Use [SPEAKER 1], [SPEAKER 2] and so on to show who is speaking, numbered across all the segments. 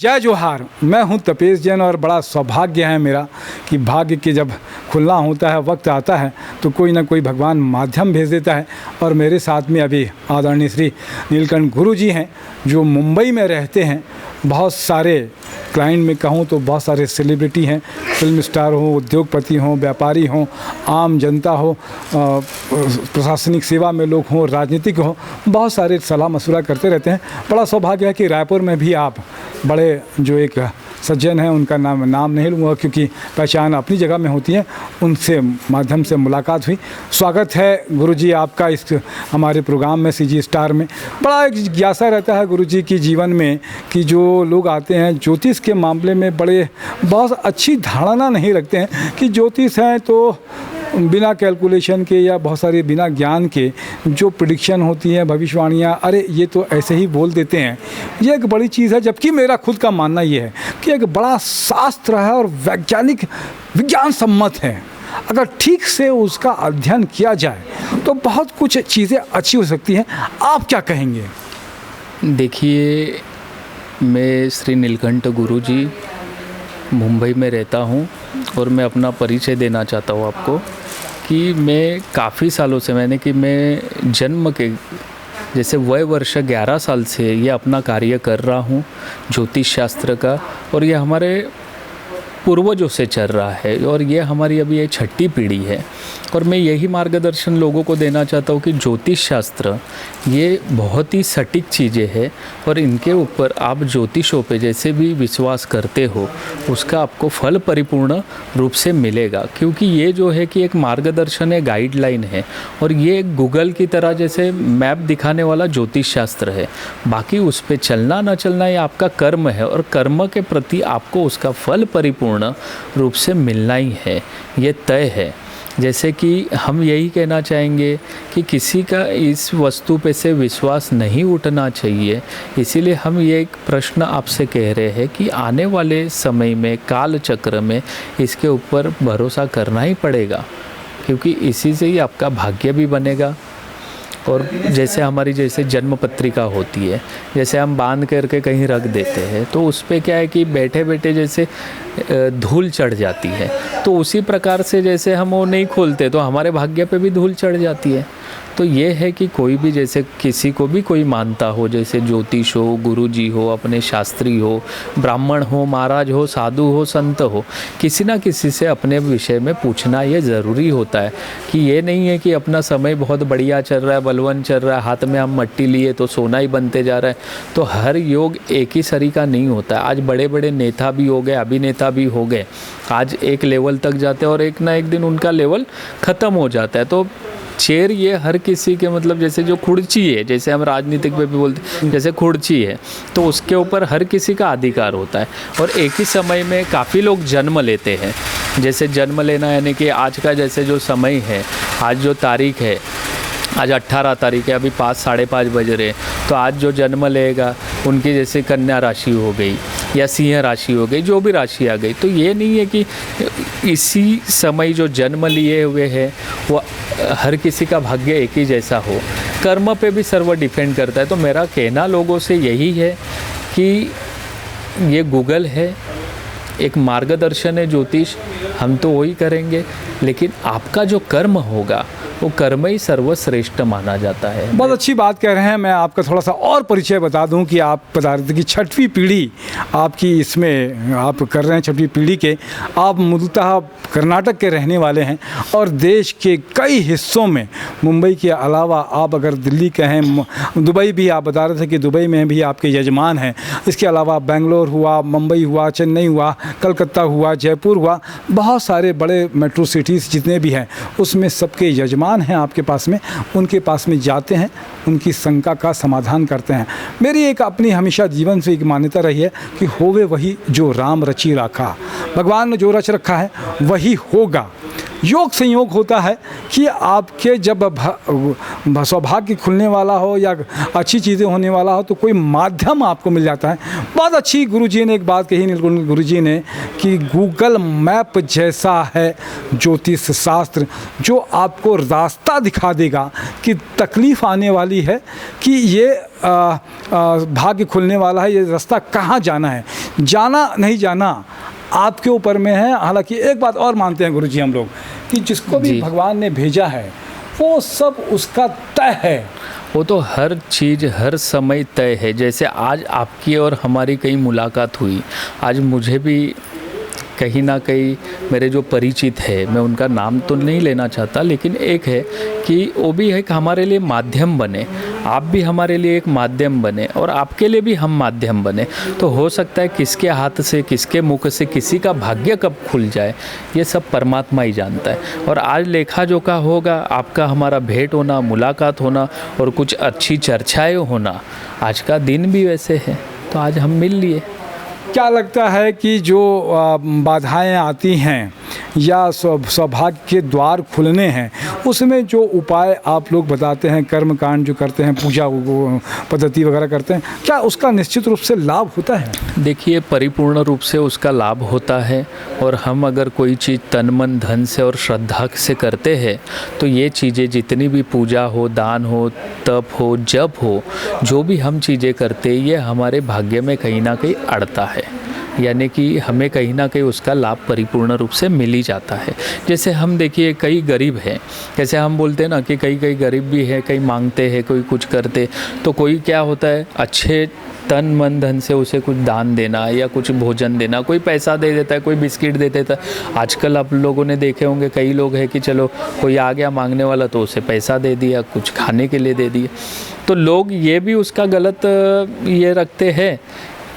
[SPEAKER 1] जय जोहार। मैं हूं तपेश जैन और बड़ा सौभाग्य है मेरा कि भाग्य के जब खुलना होता है, वक्त आता है तो कोई ना कोई भगवान माध्यम भेज देता है। और मेरे साथ में अभी आदरणीय श्री नीलकंठ गुरु जी हैं जो मुंबई में रहते हैं। बहुत सारे क्लाइंट में कहूँ तो बहुत सारे सेलिब्रिटी हैं, फिल्म स्टार हो, उद्योगपति हों, व्यापारी हों, आम जनता हो, प्रशासनिक सेवा में लोग हों, राजनीतिक हों, बहुत सारे सलाह मशवरा करते रहते हैं। बड़ा सौभाग्य है कि रायपुर में भी आप बड़े जो एक सज्जन हैं, उनका नाम नहीं लूँगा क्योंकि पहचान अपनी जगह में होती है, उनसे माध्यम से मुलाकात हुई। स्वागत है गुरुजी आपका इस हमारे प्रोग्राम में सीजी स्टार में। बड़ा एक जिज्ञासा रहता है गुरुजी की जीवन में कि जो लोग आते हैं ज्योतिष के मामले में बहुत अच्छी धारणा नहीं रखते हैं कि ज्योतिष हैं तो बिना कैलकुलेशन के या बहुत सारे बिना ज्ञान के जो प्रेडिक्शन होती हैं, भविष्यवाणियाँ, अरे ये तो ऐसे ही बोल देते हैं। ये एक बड़ी चीज़ है, जबकि मेरा खुद का मानना ये है कि एक बड़ा शास्त्र है और विज्ञान सम्मत है। अगर ठीक से उसका अध्ययन किया जाए तो बहुत कुछ चीज़ें अच्छी हो सकती हैं। आप क्या कहेंगे?
[SPEAKER 2] देखिए, मैं श्री नीलकंठ गुरु जी मुंबई में रहता हूँ और मैं अपना परिचय देना चाहता हूँ आपको कि मैं काफ़ी सालों से मैं जन्म के जैसे वय वर्ष 11 साल से ये अपना कार्य कर रहा हूँ ज्योतिष शास्त्र का, और ये हमारे पूर्वजों से चल रहा है और ये हमारी अभी ये 6ठी पीढ़ी है। और मैं यही मार्गदर्शन लोगों को देना चाहता हूँ कि ज्योतिष शास्त्र ये बहुत ही सटीक चीज़ें हैं और इनके ऊपर आप ज्योतिषों पे जैसे भी विश्वास करते हो उसका आपको फल परिपूर्ण रूप से मिलेगा, क्योंकि ये जो है कि एक मार्गदर्शन है, गाइडलाइन है, और ये एक गूगल की तरह जैसे मैप दिखाने वाला ज्योतिष शास्त्र है। बाकी उस पर चलना न चलना ये आपका कर्म है और कर्म के प्रति आपको उसका फल परिपूर्ण रूप से मिलना ही है, ये तय है। जैसे कि हम यही कहना चाहेंगे कि किसी का इस वस्तु पे से विश्वास नहीं उठना चाहिए। इसीलिए हम ये एक प्रश्न आपसे कह रहे हैं कि आने वाले समय में काल चक्र में इसके ऊपर भरोसा करना ही पड़ेगा, क्योंकि इसी से ही आपका भाग्य भी बनेगा। और जैसे हमारी जन्म पत्रिका होती है, जैसे हम बांध करके कहीं रख देते हैं तो उस पे क्या है कि बैठे बैठे जैसे धूल चढ़ जाती है, तो उसी प्रकार से जैसे हम वो नहीं खोलते तो हमारे भाग्य पे भी धूल चढ़ जाती है। तो ये है कि कोई भी जैसे किसी को भी कोई मानता हो, जैसे ज्योतिष हो, गुरु जी हो, अपने शास्त्री हो, ब्राह्मण हो, महाराज हो, साधु हो, संत हो, किसी ना किसी से अपने विषय में पूछना ये ज़रूरी होता है। कि ये नहीं है कि अपना समय बहुत बढ़िया चल रहा है, बलवान चल रहा है, हाथ में हम मट्टी लिए तो सोना ही बनते जा रहा है। तो हर योग एक ही सरी का नहीं होता है। आज बड़े बड़े नेता भी हो गए, अभिनेता भी हो गए, आज एक लेवल तक जाते हैं और एक ना एक दिन उनका लेवल ख़त्म हो जाता है। तो शेर ये हर किसी के जैसे जो खुर्ची है, जैसे हम राजनीतिक पे भी बोलते हैं, जैसे खुर्ची है तो उसके ऊपर हर किसी का अधिकार होता है। और एक ही समय में काफ़ी लोग जन्म लेते हैं। जैसे जन्म लेना यानी कि आज का जैसे जो समय है, आज जो तारीख है, आज 18 तारीख है, अभी 5 साढ़े 5 बज रहे हैं, तो आज जो जन्म लेगा उनकी जैसे कन्या राशि हो गई या सिंह राशि हो गई, जो भी राशि आ गई। तो ये नहीं है कि इसी समय जो जन्म लिए हुए हैं वो हर किसी का भाग्य एक ही जैसा हो। कर्म पे भी सर्व डिपेंड करता है। तो मेरा कहना लोगों से यही है कि ये गूगल है, एक मार्गदर्शन है ज्योतिष, हम तो वही करेंगे, लेकिन आपका जो कर्म होगा वो कर्म ही सर्वश्रेष्ठ माना जाता है।
[SPEAKER 1] बहुत अच्छी बात कह रहे हैं। मैं आपका थोड़ा सा और परिचय बता दूं कि आप बता रहे थे कि 6वीं पीढ़ी आपकी इसमें आप कर रहे हैं, 6वीं पीढ़ी के आप मूलतः कर्नाटक के रहने वाले हैं और देश के कई हिस्सों में, मुंबई के अलावा आप अगर दिल्ली के हैं, दुबई भी आप बता रहे थे कि दुबई में भी आपके यजमान हैं, इसके अलावा बेंगलोर हुआ, मुंबई हुआ, चेन्नई हुआ, कलकत्ता हुआ, जयपुर हुआ, बहुत सारे बड़े मेट्रो सिटीज़ जितने भी हैं उसमें सबके यजमान हैं आपके पास में। उनके पास में जाते हैं, उनकी शंका का समाधान करते हैं। मेरी एक अपनी हमेशा जीवन से एक मान्यता रही है कि होवे वही जो राम रची रखा, भगवान ने जो रच रखा है वही होगा। योग संयोग होता है कि आपके जब सौभाग्य खुलने वाला हो या अच्छी चीज़ें होने वाला हो तो कोई माध्यम आपको मिल जाता है। बहुत अच्छी गुरुजी ने एक बात कही, नीलकंठ गुरुजी ने, कि गूगल मैप जैसा है ज्योतिष शास्त्र, जो आपको रास्ता दिखा देगा कि तकलीफ़ आने वाली है, कि ये भाग्य खुलने वाला है, ये रास्ता कहाँ जाना है। जाना नहीं जाना आपके ऊपर में है। हालांकि एक बात और मानते हैं गुरुजी हम लोग, कि जिसको भी भगवान ने भेजा है वो सब उसका तय है।
[SPEAKER 2] वो तो हर चीज़ हर समय तय है। जैसे आज आपकी और हमारी कहीं मुलाकात हुई, आज मुझे भी कहीं ना कहीं मेरे जो परिचित है, मैं उनका नाम तो नहीं लेना चाहता, लेकिन एक है कि वो भी एक हमारे लिए माध्यम बने, आप भी हमारे लिए एक माध्यम बने और आपके लिए भी हम माध्यम बने। तो हो सकता है किसके हाथ से, किसके मुख से किसी का भाग्य कब खुल जाए, ये सब परमात्मा ही जानता है। और आज लेखा जोखा होगा, आपका हमारा भेंट होना, मुलाकात होना और कुछ अच्छी चर्चाएँ होना, आज का दिन भी वैसे है, तो आज हम मिल लिए।
[SPEAKER 1] क्या लगता है कि जो बाधाएं आती हैं या सौभाग्य के द्वार खुलने हैं, उसमें जो उपाय आप लोग बताते हैं, कर्म कांड जो करते हैं, पूजा पद्धति वगैरह करते हैं, क्या उसका निश्चित रूप से लाभ होता है?
[SPEAKER 2] देखिए, परिपूर्ण रूप से उसका लाभ होता है। और हम अगर कोई चीज़ तन मन धन से और श्रद्धा से करते हैं तो ये चीज़ें, जितनी भी पूजा हो, दान हो, तप हो, जप हो, जो भी हम चीज़ें करते हैं, ये हमारे भाग्य में कहीं ना कहीं अड़ता है, यानी कि हमें कहीं ना कहीं उसका लाभ परिपूर्ण रूप से मिल ही जाता है। जैसे हम देखिए, कई गरीब हैं, जैसे हम बोलते हैं ना कि कई गरीब भी है, कई मांगते हैं, कोई कुछ करते, तो कोई क्या होता है, अच्छे तन मन धन से उसे कुछ दान देना या कुछ भोजन देना, कोई पैसा दे देता है, कोई बिस्किट दे देता है। आजकल आप लोगों ने देखे होंगे, कई लोग हैं कि चलो कोई आ गया मांगने वाला तो उसे पैसा दे दिया, कुछ खाने के लिए दे दिया। तो लोग ये भी उसका गलत ये रखते हैं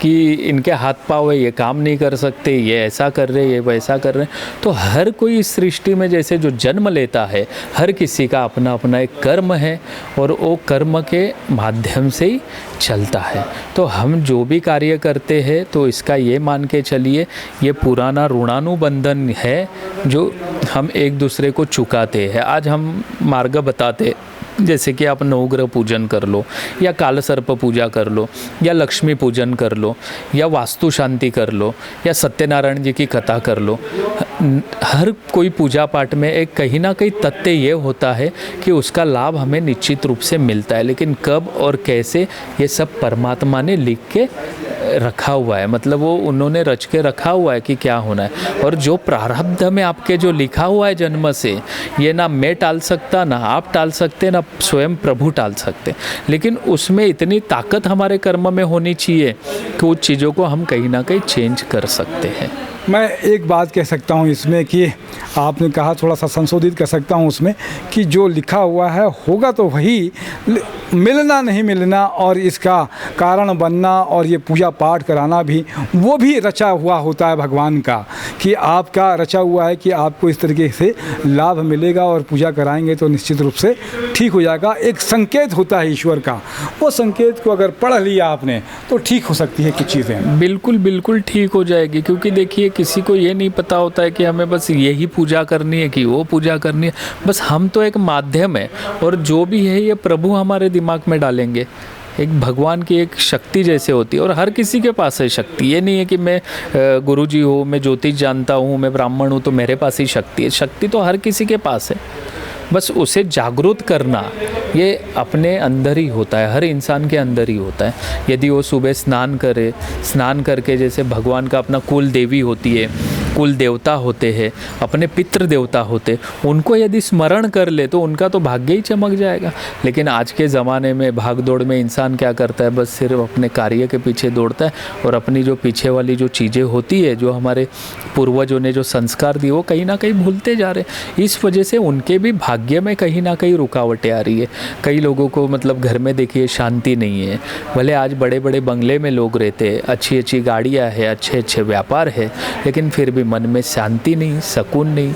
[SPEAKER 2] कि इनके हाथ पाँव है, ये काम नहीं कर सकते, ये ऐसा कर रहे, ये वैसा कर रहे। तो हर कोई इस सृष्टि में जैसे जो जन्म लेता है, हर किसी का अपना अपना एक कर्म है और वो कर्म के माध्यम से ही चलता है। तो हम जो भी कार्य करते हैं तो इसका ये मान के चलिए, ये पुराना ऋणानुबंधन है जो हम एक दूसरे को चुकाते हैं। आज हम मार्ग बताते, जैसे कि आप नवग्रह पूजन कर लो, या काल सर्प पूजा कर लो, या लक्ष्मी पूजन कर लो, या वास्तु शांति कर लो, या सत्यनारायण जी की कथा कर लो। हर कोई पूजा पाठ में एक कहीं ना कहीं तथ्य ये होता है कि उसका लाभ हमें निश्चित रूप से मिलता है, लेकिन कब और कैसे, ये सब परमात्मा ने लिख के रखा हुआ है। मतलब वो उन्होंने रच के रखा हुआ है कि क्या होना है। और जो प्रारब्ध में आपके जो लिखा हुआ है जन्म से, ये ना मैं टाल सकता, ना आप टाल सकते, ना स्वयं प्रभु टाल सकते, लेकिन उसमें इतनी ताकत हमारे कर्म में होनी चाहिए कि उस चीज़ों को हम कहीं ना कहीं चेंज कर सकते हैं।
[SPEAKER 1] मैं एक बात कह सकता हूँ इसमें कि आपने कहा, थोड़ा सा संशोधित कर सकता हूँ उसमें, कि जो लिखा हुआ है होगा तो वही, मिलना नहीं मिलना और इसका कारण बनना और ये पूजा पाठ कराना भी, वो भी रचा हुआ होता है भगवान का, कि आपका रचा हुआ है कि आपको इस तरीके से लाभ मिलेगा और पूजा कराएंगे तो निश्चित रूप से ठीक हो जाएगा। एक संकेत होता है ईश्वर का, वो संकेत को अगर पढ़ लिया आपने तो ठीक हो सकती है कुछ चीज़ें।
[SPEAKER 2] बिल्कुल बिल्कुल ठीक हो जाएगी, क्योंकि देखिए किसी को ये नहीं पता होता है कि हमें बस यही पूजा करनी है कि वो पूजा करनी है। बस हम तो एक माध्यम है, और जो भी है ये प्रभु हमारे दिमाग में डालेंगे। एक भगवान की एक शक्ति जैसे होती है, और हर किसी के पास है शक्ति। ये नहीं है कि मैं गुरुजी हूँ, मैं ज्योतिष जानता हूँ, मैं ब्राह्मण हूँ तो मेरे पास ही शक्ति है। शक्ति तो हर किसी के पास है, बस उसे जागरूक करना ये अपने अंदर ही होता है, हर इंसान के अंदर ही होता है। यदि वो सुबह स्नान करे, स्नान करके जैसे भगवान का अपना कुल देवी होती है, कुल देवता होते हैं, अपने पितृ देवता होते, उनको यदि स्मरण कर ले तो उनका तो भाग्य ही चमक जाएगा। लेकिन आज के ज़माने में भाग दौड़ में इंसान क्या करता है, बस सिर्फ अपने कार्य के पीछे दौड़ता है, और अपनी जो पीछे वाली जो चीज़ें होती है, जो हमारे पूर्वजों ने जो संस्कार दिए, वो कहीं ना कहीं भूलते जा रहे। इस वजह से उनके भी भाग्य में कहीं ना कहीं रुकावटें आ रही है। कई लोगों को मतलब घर में देखिए शांति नहीं है, भले आज बड़े बड़े बंगले में लोग रहते हैं, अच्छी अच्छी गाड़ियाँ हैं, अच्छे अच्छे व्यापार है, लेकिन फिर भी मन में शांति नहीं, सुकून नहीं।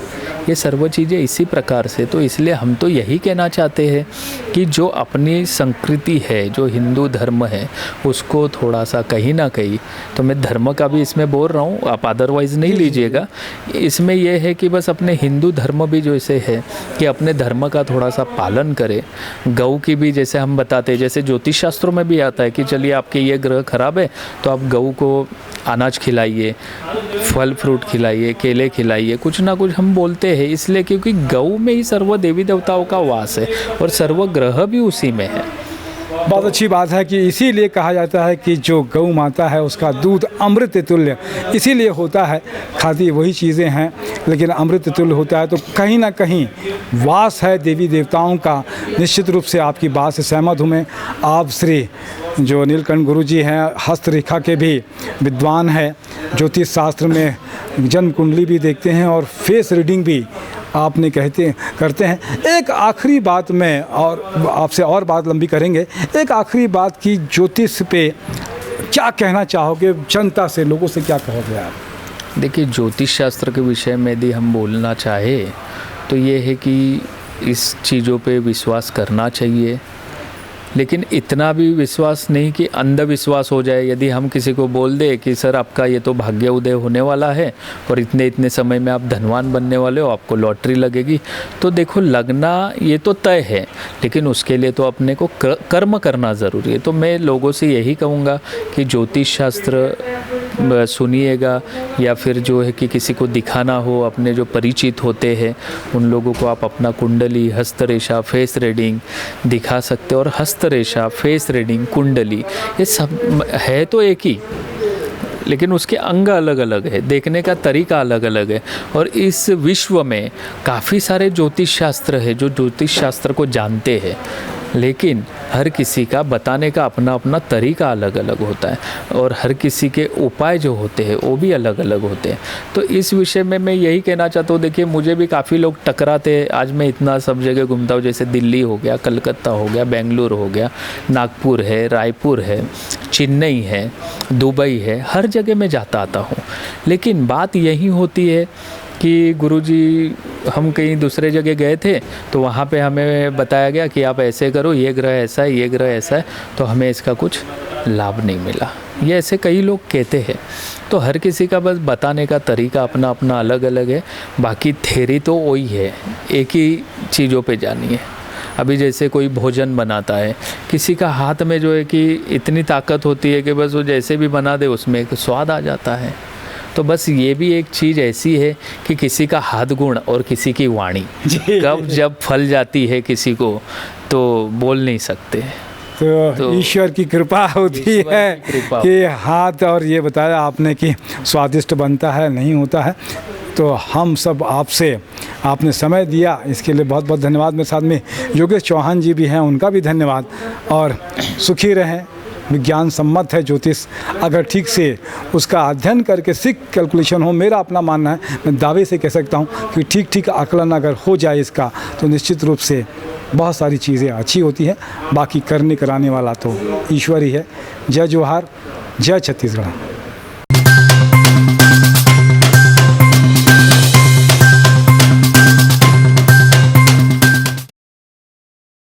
[SPEAKER 2] ये सर्व चीज़ें इसी प्रकार से। तो इसलिए हम तो यही कहना चाहते हैं कि जो अपनी संस्कृति है, जो हिंदू धर्म है, उसको थोड़ा सा कहीं ना कहीं, तो मैं धर्म का भी इसमें बोल रहा हूँ, आप अदरवाइज़ नहीं लीजिएगा। इसमें यह है कि बस अपने हिंदू धर्म भी जैसे है कि अपने धर्म का थोड़ा सा पालन करें। गौ की भी जैसे हम बताते हैं, जैसे ज्योतिष शास्त्रों में भी आता है कि चलिए आपके ये ग्रह खराब है तो आप गौ को अनाज खिलाइए, फल फ्रूट खिलाइए, केले खिलाइए, कुछ ना कुछ हम बोलते हैं। इसलिए क्योंकि गौ में ही सर्व देवी देवताओं का वास है और सर्व ग्रह भी उसी में है।
[SPEAKER 1] बहुत अच्छी बात है कि इसीलिए कहा जाता है कि जो गौ माता है उसका दूध अमृत तुल्य इसीलिए होता है। खाती वही चीज़ें हैं लेकिन अमृत तुल्य होता है। तो कहीं ना कहीं वास है देवी देवताओं का। निश्चित रूप से आपकी बात से सहमत हूँ मैं। आप श्री जो नीलकंठ गुरु जी हैं, हस्तरेखा के भी विद्वान हैं, ज्योतिष शास्त्र में जन्म कुंडली भी देखते हैं और फेस रीडिंग भी आपने करते हैं। एक आखिरी बात में और आपसे और बात लंबी करेंगे, एक आखिरी बात की ज्योतिष पे क्या कहना चाहोगे जनता से, लोगों से क्या कहोगे आप?
[SPEAKER 2] देखिए, ज्योतिष शास्त्र के विषय में यदि हम बोलना चाहे तो ये है कि इस चीज़ों पे विश्वास करना चाहिए, लेकिन इतना भी विश्वास नहीं कि अंधविश्वास हो जाए। यदि हम किसी को बोल दे कि सर आपका ये तो भाग्य उदय होने वाला है और इतने इतने समय में आप धनवान बनने वाले हो, आपको लॉटरी लगेगी, तो देखो लगना ये तो तय है, लेकिन उसके लिए तो अपने को कर्म करना ज़रूरी है। तो मैं लोगों से यही कहूँगा कि ज्योतिष शास्त्र सुनिएगा, या फिर जो है कि किसी को दिखाना हो, अपने जो परिचित होते हैं उन लोगों को आप अपना कुंडली, हस्तरेखा, फेस रीडिंग दिखा सकते हो। और हस्तरेखा, फेस रीडिंग, कुंडली ये सब है तो एक ही, लेकिन उसके अंग अलग अलग है, देखने का तरीका अलग अलग है। और इस विश्व में काफ़ी सारे ज्योतिष शास्त्र है जो ज्योतिष शास्त्र को जानते हैं, लेकिन हर किसी का बताने का अपना अपना तरीका अलग अलग होता है और हर किसी के उपाय जो होते हैं वो भी अलग अलग होते हैं। तो इस विषय में मैं यही कहना चाहता हूँ। देखिए, मुझे भी काफ़ी लोग टकराते हैं। आज मैं इतना सब जगह घूमता हूँ, जैसे दिल्ली हो गया, कलकत्ता हो गया, बेंगलुरु हो गया, नागपुर है, रायपुर है, चेन्नई है, दुबई है, हर जगह मैं जाता आता हूँ। लेकिन बात यही होती है कि गुरुजी, हम कहीं दूसरे जगह गए थे तो वहाँ पे हमें बताया गया कि आप ऐसे करो, ये ग्रह ऐसा है, ये ग्रह ऐसा है, तो हमें इसका कुछ लाभ नहीं मिला। ये ऐसे कई लोग कहते हैं। तो हर किसी का बस बताने का तरीका अपना अपना अलग अलग है। बाकी थ्योरी तो वही है, एक ही चीज़ों पे जानी है। अभी जैसे कोई भोजन बनाता है, किसी का हाथ में जो है कि इतनी ताकत होती है कि बस वो जैसे भी बना दे उसमें एक स्वाद आ जाता है। तो बस ये भी एक चीज़ ऐसी है कि किसी का हाथ गुण और किसी की वाणी कब जब फल जाती है किसी को तो बोल नहीं सकते।
[SPEAKER 1] तो ईश्वर की कृपा होती है कि हाथ, और ये बताया आपने कि स्वादिष्ट बनता है, नहीं होता है। तो हम सब आपसे, आपने समय दिया इसके लिए बहुत बहुत धन्यवाद। मेरे साथ में योगेश चौहान जी भी हैं, उनका भी धन्यवाद। और सुखी रहें। विज्ञान सम्मत है ज्योतिष, अगर ठीक से उसका अध्ययन करके सिक कैलकुलेशन हो, मेरा अपना मानना है, मैं दावे से कह सकता हूँ कि ठीक ठीक आकलन अगर हो जाए इसका, तो निश्चित रूप से बहुत सारी चीज़ें अच्छी होती हैं। बाकी करने कराने वाला तो ईश्वर ही है। जय जोहार, जय छत्तीसगढ़।